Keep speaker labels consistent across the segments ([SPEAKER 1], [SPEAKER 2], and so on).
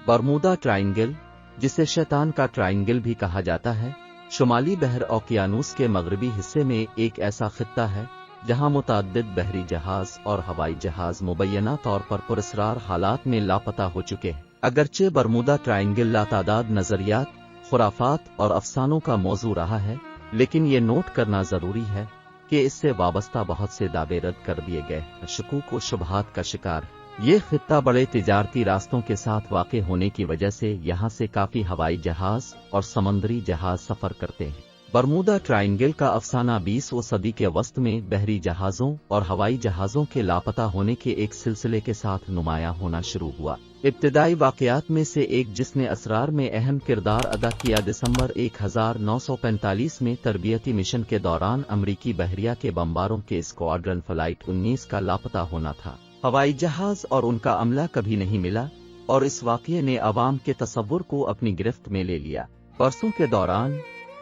[SPEAKER 1] Bermuda triangle, जिसे शैतान का ट्रायंगल भी कहा जाता है, शुमाली बहर ओकियानूस के मगरबी हिस्से में एक ऐसा खित्ता है जहां मुतअद्दिद बहरी जहाज और हवाई जहाज मुबैना तौर पर पुरस्रार हालात में लापता हो चुके हैं। अगरचे बरमूदा ट्रायंगल लातादाद नजरियात, खुराफात और अफसानों का मौजू रहा है, लेकिन ये नोट करना जरूरी है कि इससे वाबस्ता बहुत से दावे रद्द कर दिए गए, शकूक व शुबहात का शिकार है। ये खित्ता बड़े तिजारती रास्तों के साथ वाक़े होने की वजह से यहाँ से काफी हवाई जहाज और समंदरी जहाज सफर करते हैं। बरमूदा ट्रायंगल का अफसाना 20वीं सदी के वस्त में बहरी जहाजों और हवाई जहाजों के लापता होने के एक सिलसिले के साथ नुमायां होना शुरू हुआ। इब्तिदाई वाक़यात में से एक जिसने असरार में अहम किरदार अदा किया, दिसंबर 1945 में तरबियती मिशन के दौरान अमरीकी बहरिया के बमबारों के स्क्वाड्रन फ्लाइट 19 का लापता होना था। हवाई जहाज और उनका अमला कभी नहीं मिला और इस वाक़ये ने अवाम के तसव्वुर को अपनी गिरफ्त में ले लिया। बरसों के दौरान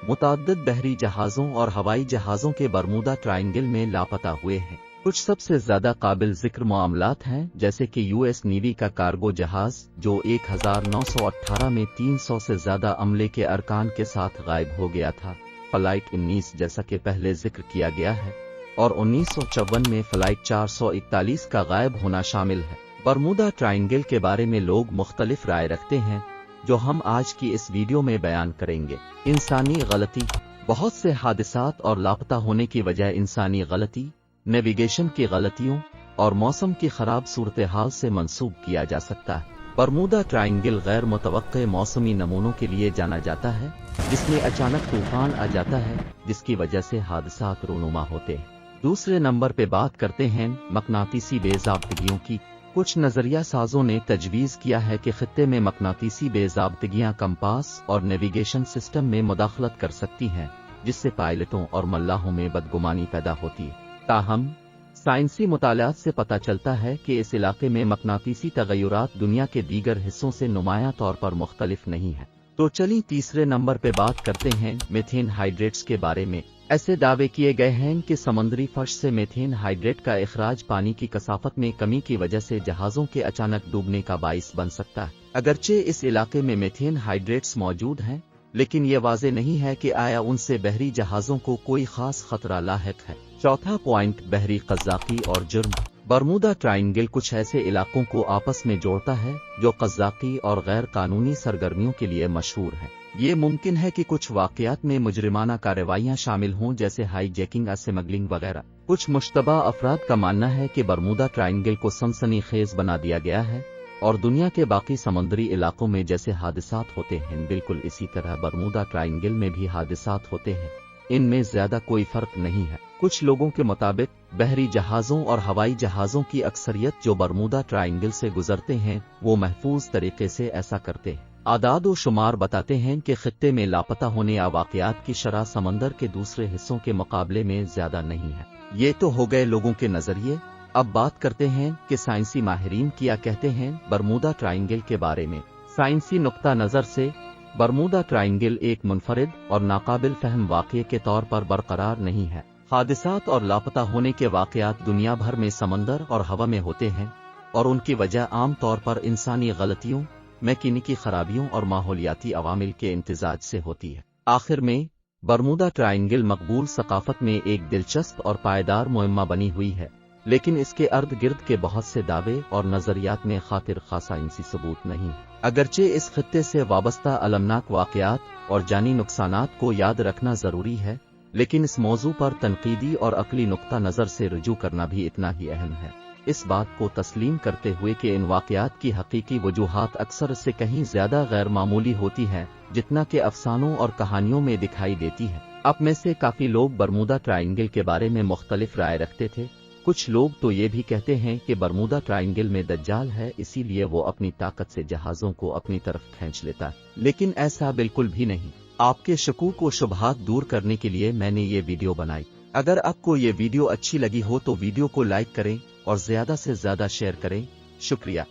[SPEAKER 1] मुतअद्दिद बहरी जहाजों और हवाई जहाजों के बरमूदा ट्रायंगल में लापता हुए हैं। कुछ सबसे ज्यादा काबिल जिक्र मामलात हैं, जैसे कि यूएस नेवी का कार्गो जहाज जो 1918 में 300 से ज्यादा अमले के अरकान के साथ गायब हो गया था, फ्लाइट 19 जैसा कि पहले जिक्र किया गया है, और 1954 में फ्लाइट 441 का गायब होना शामिल है। बरमूदा ट्रायंगल के बारे में लोग मुख्तलिफ राय रखते हैं, जो हम आज की इस वीडियो में बयान करेंगे। इंसानी गलती, बहुत से हादसात और लापता होने की वजह इंसानी गलती, नेविगेशन की गलतियों और मौसम की खराब सूरत हाल से मंसूब किया जा सकता है। बरमूदा ट्रायंगल गैर मुतवक्के मौसमी नमूनों के लिए जाना जाता है, जिसमें अचानक तूफान आ जाता है, जिसकी वजह से हादसात रूनुमा होते हैं। दूसरे नंबर पे बात करते हैं मकनातीसी बेज़ाब्तगियों की। कुछ नजरिया साजों ने तजवीज़ किया है कि खित्ते में मकनातीसी बेज़ाब्तगियां कंपास और नेविगेशन सिस्टम में मुदाखलत कर सकती हैं, जिससे पायलटों और मल्लाहों में बदगुमानी पैदा होती है। ताहम साइंसी मुतालात से पता चलता है कि इस इलाके में मकनातीसी तगय्युरात दुनिया के दीगर हिस्सों से नुमायां तौर पर मुख्तलिफ नहीं है। तो चलिए तीसरे नंबर पे बात करते हैं मीथेन हाइड्रेट्स के बारे में। ऐसे दावे किए गए हैं कि समुद्री फर्श से मीथेन हाइड्रेट का इखराज पानी की कसाफत में कमी की वजह से जहाजों के अचानक डूबने का बाइस बन सकता है। अगरचे इस इलाके में मीथेन हाइड्रेट्स मौजूद हैं, लेकिन ये वाज़े नहीं है कि आया उनसे बहरी जहाजों को कोई खास खतरा लाहिक है। चौथा पॉइंट, बहरी कज़ाकी और जुर्म। बरमूदा ट्रायंगल कुछ ऐसे इलाकों को आपस में जोड़ता है जो कज़ाकी और गैर कानूनी सरगर्मियों के लिए मशहूर है। ये मुमकिन है कि कुछ वाक़यात में मुजरिमाना कार्रवाइयाँ शामिल हों, जैसे हाईजैकिंग, स्मगलिंग वगैरह। कुछ मुश्तबा अफराद का मानना है कि बरमूदा ट्रायंगल को सनसनीखेज बना दिया गया है और दुनिया के बाकी समुद्री इलाकों में जैसे हादसात होते हैं, बिल्कुल इसी तरह बरमूदा ट्रायंगल में भी हादसात होते हैं। इनमें ज्यादा कोई फर्क नहीं है। कुछ लोगों के मुताबिक बहरी जहाजों और हवाई जहाजों की अक्सरियत जो बरमूदा ट्रायंगल से गुजरते हैं, वो महफूज तरीके से ऐसा करते हैं। आदाद व शुमार बताते हैं कि खित्ते में लापता होने या वाक़यात की शरह समंदर के दूसरे हिस्सों के मुकाबले में ज्यादा नहीं है। ये तो हो गए लोगों के नजरिए। अब बात करते हैं कि साइंसी माहिरीन क्या कहते हैं बरमूदा ट्रायंगल के बारे में। साइंसी नुक्ता नजर से बरमूदा ट्रायंगल एक मुनफरिद और नाकाबिल फहम वाक़ये के तौर पर बरकरार नहीं है। हादसात और लापता होने के वाक़यात दुनिया भर में समंदर और हवा में होते हैं और उनकी वजह आम तौर पर इंसानी गलतियों, मैकेनिकी खराबियों और माहौलियाती अवामिल के इम्तिजाज से होती है। आखिर में बरमूदा ट्रायंगल मकबूल सकाफत में एक दिलचस्प और पायदार मुहिम्मा बनी हुई है, लेकिन इसके अर्द गिर्द के बहुत से दावे और नजरियात में खातिर खासा साइंसी सबूत नहीं है। अगरचे इस खित्ते से वाबस्ता अलमनाक वाक़यात और जानी नुकसानात को याद रखना जरूरी है, लेकिन इस मौजू पर तनकीदी और अकली नुक्ता नजर से रुजू करना भी इतना ही अहम है। इस बात को तस्लीम करते हुए कि इन वाक़यात की हकीकी वजूहात अक्सर इससे कहीं ज्यादा गैर मामूली होती है जितना कि अफसानों और कहानियों में दिखाई देती है। अब में से काफी लोग बरमूदा ट्रायंगल के बारे में मुख्तलिफ राय रखते थे। कुछ लोग तो ये भी कहते हैं कि बरमूदा ट्रायंगल में दज्जाल है, इसीलिए वो अपनी ताकत से जहाजों को अपनी तरफ खींच लेता है, लेकिन ऐसा बिल्कुल भी नहीं। आपके शकूक व शुबहात दूर करने के लिए मैंने ये वीडियो बनाई। अगर आपको ये वीडियो अच्छी लगी हो तो वीडियो को लाइक करें और ज्यादा से ज्यादा शेयर करें। शुक्रिया।